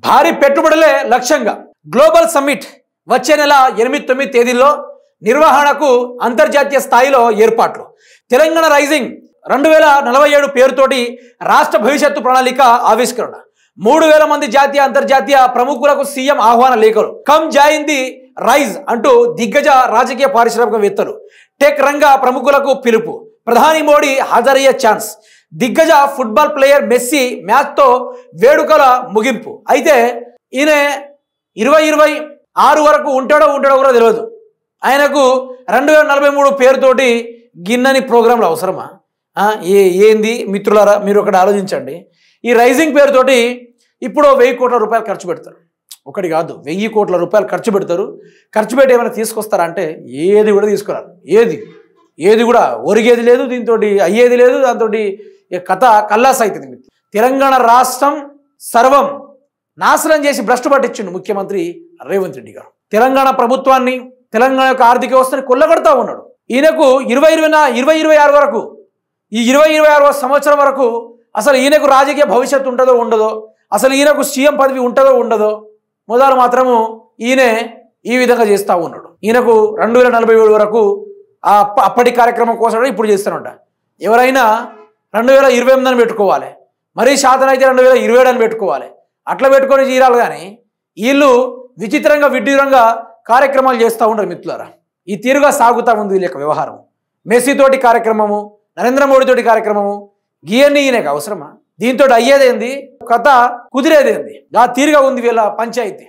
భారీ పెట్టుబడులే లక్ష్యంగా global summit వచ్చే నెల 8-9 తేదీల్లో నిర్వహణకు అంతర్జాతీయ స్థాయిలో ఏర్పాట్లు. తెలంగాణ రైజింగ్ 2047 పేరుతోటి రాష్ట్ర భవిష్యత్తు ప్రణాళిక ఆవిష్కరణ. 3000 మంది జాతీయ అంతర్జాతీయ ప్రముఖులకు సీఎం ఆహ్వాన లేఖలు. కమ్ జాయిన్ ది రైజ్ అంటూ దిగ్గజ రాజకీయ పారిశ్రామికవేత్తలు, టెక్ రంగ ప్రముఖులకు పిలుపు. ప్రధాని మోడీ హాజరయ్యే ఛాన్స్. దిగ్గజ ఫుట్బాల్ ప్లేయర్ మెస్సీ మ్యాచ్తో వేడుకల ముగింపు. అయితే ఈయన 2026 వరకు ఉంటాడో కూడా తెలియదు. ఆయనకు 2043 పేరుతోటి గిన్నెని ప్రోగ్రాంలు అవసరమా? ఏంది మిత్రులారా, మీరు ఒకటి ఆలోచించండి. ఈ రైజింగ్ పేరుతోటి ఇప్పుడు 1000 కోట్ల రూపాయలు ఖర్చు పెడతారు. ఒకటి కాదు, 1000 కోట్ల రూపాయలు ఖర్చు పెడతారు. ఖర్చు పెట్టి ఏమైనా తీసుకొస్తారా అంటే ఏది కూడా తీసుకురారు. ఏది కూడా ఒరిగేది లేదు, దీంతో అయ్యేది లేదు. దాంతో కథ కల్లాస్ అవుతుంది. తెలంగాణ రాష్ట్రం సర్వం నాశనం చేసి భ్రష్టు పట్టించిండు ముఖ్యమంత్రి రేవంత్ రెడ్డి గారు. తెలంగాణ ప్రభుత్వాన్ని, తెలంగాణ యొక్క ఆర్థిక వ్యవస్థని కొల్లగొడతా ఉన్నాడు. ఈయనకు 2026 వరకు, ఈ 2026వ సంవత్సరం వరకు అసలు ఈయనకు రాజకీయ భవిష్యత్తు ఉంటుందో ఉండదో, అసలు ఈయనకు సీఎం పదవి ఉంటుందో ఉండదో, మొదలు మాత్రము ఈయనే ఈ విధంగా చేస్తూ ఉన్నాడు. ఈయనకు 2047 వరకు అప్పటి కార్యక్రమం కోసం ఇప్పుడు చేస్తానంట. ఎవరైనా 2028 అని పెట్టుకోవాలి, మరీ శాతం అయితే 2027 అని పెట్టుకోవాలి. అట్లా పెట్టుకొని తీరాలి. కానీ వీళ్ళు విచిత్రంగా విడ్డూరంగా కార్యక్రమాలు చేస్తూ ఉంటారు మిత్రులారా. ఈ తీరుగా సాగుతూ ఉంది వీళ్ళ యొక్క వ్యవహారం. మెస్సీతోటి కార్యక్రమము, నరేంద్ర మోడీతోటి కార్యక్రమము, గీయన్నీ ఈయనకు అవసరమా? దీంతో అయ్యేదేంది, కథ కుదిరేదేంది? ఆ తీరుగా ఉంది వీళ్ళ పంచాయతీ.